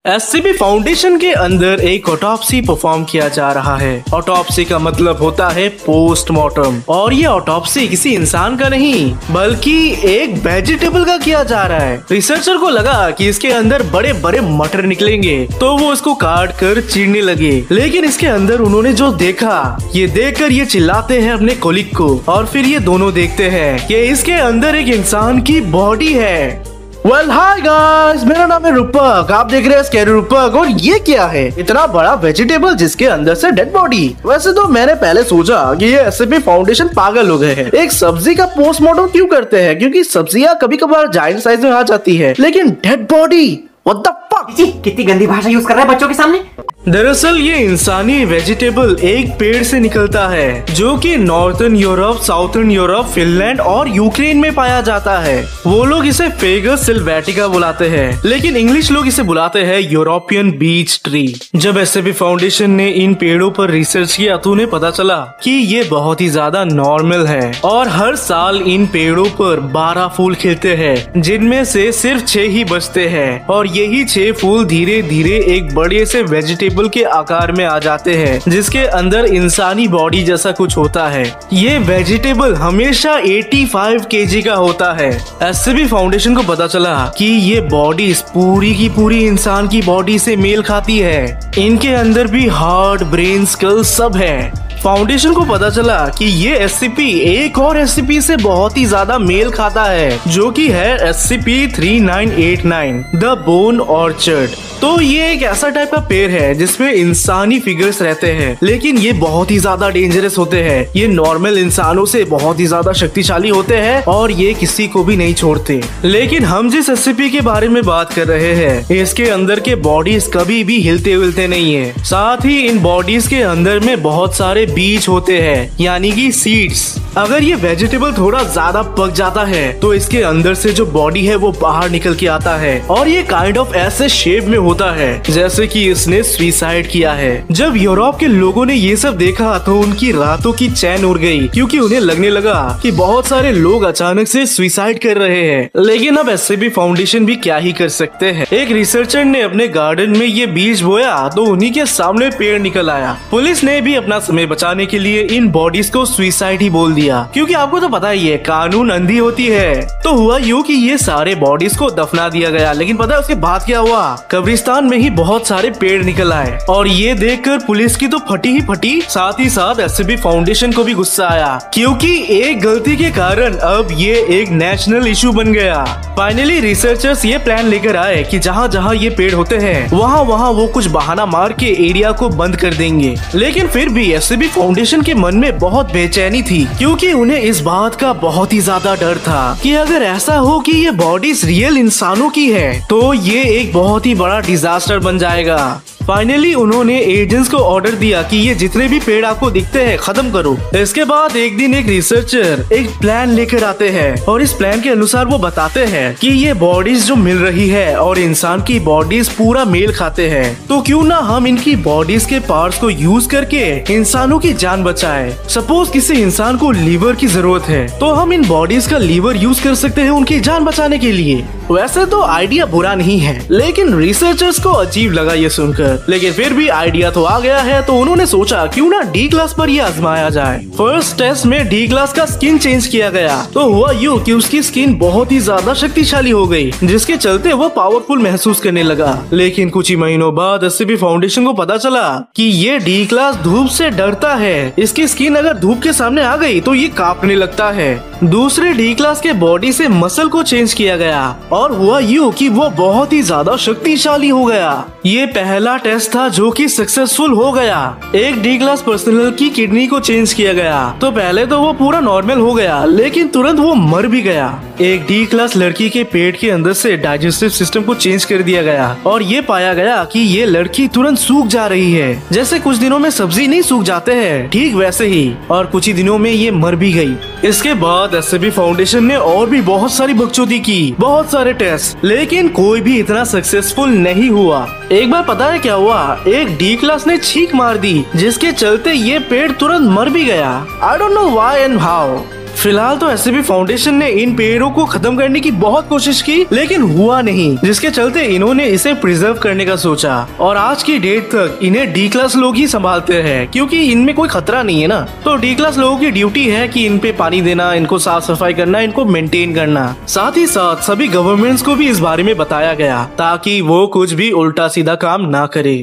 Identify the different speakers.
Speaker 1: SCB foundation के अंदर एक ऑटोप्सी परफॉर्म किया जा रहा है। ऑटोप्सी का मतलब होता है पोस्टमार्टम, और ये ऑटोप्सी किसी इंसान का नहीं बल्कि एक वेजिटेबल का किया जा रहा है। रिसर्चर को लगा कि इसके अंदर बड़े बड़े मटर निकलेंगे तो वो इसको काट कर चीरने लगे, लेकिन इसके अंदर उन्होंने जो देखा, ये देखकर ये चिल्लाते हैं अपने कोलिग को, और फिर ये दोनों देखते हैं कि इसके अंदर एक इंसान की बॉडी है। वेल हाय गाइस, मेरा नाम है रूपक, आप देख रहे हैं स्कैरी रूपक। और ये क्या है, इतना बड़ा वेजिटेबल जिसके अंदर से डेड बॉडी। वैसे तो मैंने पहले सोचा कि ये एससीबी फाउंडेशन पागल हो गए हैं। एक सब्जी का पोस्टमार्टम क्यों करते हैं, क्योंकि सब्जियां कभी कभार जायंट साइज में आ जाती है, लेकिन dead body, what the fuck.
Speaker 2: कितनी गंदी भाषा यूज कर रहा है बच्चों के सामने।
Speaker 1: दरअसल ये इंसानी वेजिटेबल एक पेड़ से निकलता है जो कि northern Europe, southern Europe, Finland और यूक्रेन में पाया जाता है। वो लोग इसे फेगस सिल्वेटिका बुलाते हैं, लेकिन इंग्लिश लोग इसे बुलाते हैं यूरोपियन बीच ट्री। जब एससीबी फाउंडेशन ने इन पेड़ों पर रिसर्च किया तो उन्हें पता चला कि ये बहुत ही ज्यादा नॉर्मल है, और हर साल इन पेड़ों पर 12 फूल खिलते हैं, जिनमें से सिर्फ 6 ही बचते हैं, और यही 6 फूल धीरे धीरे एक बड़े से वेजिटेबल के आकार में आ जाते हैं, जिसके अंदर इंसानी बॉडी जैसा कुछ होता है। ये वेजिटेबल हमेशा 85 केजी का होता है। एससीबी फाउंडेशन को पता चला कि ये बॉडी पूरी की पूरी इंसान की बॉडी से मेल खाती है। इनके अंदर भी हार्ट, ब्रेन, स्कल सब है। फाउंडेशन को पता चला कि ये एससीपी एक और एससीपी से बहुत ही ज्यादा मेल खाता है, जो कि है SCP-3989 द बोन ऑर्चर्ड। तो ये एक ऐसा टाइप का पेड़ है जिसमें इंसानी फिगर्स रहते हैं, लेकिन ये बहुत ही ज्यादा डेंजरस होते हैं। ये नॉर्मल इंसानों से बहुत ही ज्यादा शक्तिशाली होते हैं और ये किसी को भी नहीं छोड़ते। लेकिन हम जिस एससीपी के बारे में बात कर रहे हैं, इसके अंदर के बॉडीज कभी भी हिलते विलते नहीं है। साथ ही इन बॉडीज के अंदर में बहुत सारे बीज होते हैं, यानी कि सीड्स। अगर ये वेजिटेबल थोड़ा ज्यादा पक जाता है तो इसके अंदर से जो बॉडी है वो बाहर निकल के आता है, और ये काइंड ऑफ ऐसे शेप में होता है जैसे कि इसने सुसाइड किया है। जब यूरोप के लोगों ने ये सब देखा तो उनकी रातों की चैन उड़ गई, क्योंकि उन्हें लगने लगा कि बहुत सारे लोग अचानक से सुसाइड कर रहे हैं। लेकिन अब एससीबी फाउंडेशन भी क्या ही कर सकते हैं। एक रिसर्चर ने अपने गार्डन में ये बीज बोया तो उन्हीं के सामने पेड़ निकल आया। पुलिस ने भी अपना समय बचाने के लिए इन बॉडीज को सुसाइड ही बोल दिया, क्योंकि आपको तो पता ही है कानून अंधी होती है। तो हुआ यूँ कि ये सारे बॉडीज को दफना दिया गया, लेकिन पता है उसके बाद क्या हुआ? कब्रिस्तान में ही बहुत सारे पेड़ निकल आए, और ये देखकर पुलिस की तो फटी ही फटी, साथ ही साथ एससीबी फाउंडेशन को भी गुस्सा आया, क्योंकि एक गलती के कारण अब ये एक नेशनल इशू बन गया। फाइनली रिसर्चर्स ये प्लान लेकर आए कि जहाँ जहाँ ये पेड़ होते हैं वहाँ वहाँ वो कुछ बहाना मार के एरिया को बंद कर देंगे। लेकिन फिर भी एससीबी फाउंडेशन के मन में बहुत बेचैनी थी, क्योंकि उन्हें इस बात का बहुत ही ज्यादा डर था कि अगर ऐसा हो कि ये बॉडीज रियल इंसानों की है तो ये एक बहुत ही बड़ा डिजास्टर बन जाएगा। फाइनली उन्होंने एजेंट्स को ऑर्डर दिया कि ये जितने भी पेड़ आपको दिखते हैं खत्म करो। इसके बाद एक दिन एक रिसर्चर एक प्लान लेकर आते हैं, और इस प्लान के अनुसार वो बताते हैं कि ये बॉडीज जो मिल रही है और इंसान की बॉडीज पूरा मेल खाते हैं, तो क्यों ना हम इनकी बॉडीज के पार्ट्स को यूज करके इंसानों की जान बचाएं। सपोज किसी इंसान को लीवर की जरूरत है तो हम इन बॉडीज का लीवर यूज कर सकते हैं उनकी जान बचाने के लिए। वैसे तो आइडिया बुरा नहीं है, लेकिन रिसर्चर्स को अजीब लगा ये सुनकर। लेकिन फिर भी आइडिया तो आ गया है, तो उन्होंने सोचा क्यों ना डी क्लास पर ये आजमाया जाए। फर्स्ट टेस्ट में डी क्लास का स्किन चेंज किया गया, तो हुआ यूँ कि उसकी स्किन बहुत ही ज्यादा शक्तिशाली हो गई, जिसके चलते वो पावरफुल महसूस करने लगा। लेकिन कुछ ही महीनों बाद एससीबी फाउंडेशन को पता चला कि ये डी क्लास धूप से डरता है। इसकी स्किन अगर धूप के सामने आ गई तो ये कांपने लगता है। दूसरे डी क्लास के बॉडी से मसल को चेंज किया गया, और हुआ यूँ कि वो बहुत ही ज्यादा शक्तिशाली हो गया। ये पहला टेस्ट था जो कि सक्सेसफुल हो गया। एक डी क्लास पर्सनल की किडनी को चेंज किया गया, तो पहले तो वो पूरा नॉर्मल हो गया, लेकिन तुरंत वो मर भी गया। एक डी क्लास लड़की के पेट के अंदर से डाइजेस्टिव सिस्टम को चेंज कर दिया गया, और ये पाया गया कि ये लड़की तुरंत सूख जा रही है। जैसे कुछ दिनों में सब्जी नहीं सूख जाते हैं, ठीक वैसे ही, और कुछ ही दिनों में ये मर भी गई। इसके बाद एससीबी फाउंडेशन ने और भी बहुत सारी बकचोदी की, बहुत सारे टेस्ट, लेकिन कोई भी इतना सक्सेसफुल नहीं हुआ। एक बार पता है क्या हुआ? एक डी क्लास ने छींक मार दी, जिसके चलते ये पेड़ तुरंत मर भी गया। I don't know why and how. फिलहाल तो एससीबी फाउंडेशन ने इन पेड़ों को खत्म करने की बहुत कोशिश की, लेकिन हुआ नहीं, जिसके चलते इन्होंने इसे प्रिजर्व करने का सोचा और आज की डेट तक इन्हें डी क्लास लोग ही संभालते हैं, क्योंकि इनमें कोई खतरा नहीं है ना। तो डी क्लास लोगों की ड्यूटी है कि इन पे पानी देना, इनको साफ सफाई करना, इनको मेंटेन करना। साथ ही साथ सभी गवर्नमेंट्स को भी इस बारे में बताया गया ताकि वो कुछ भी उल्टा सीधा काम ना करे।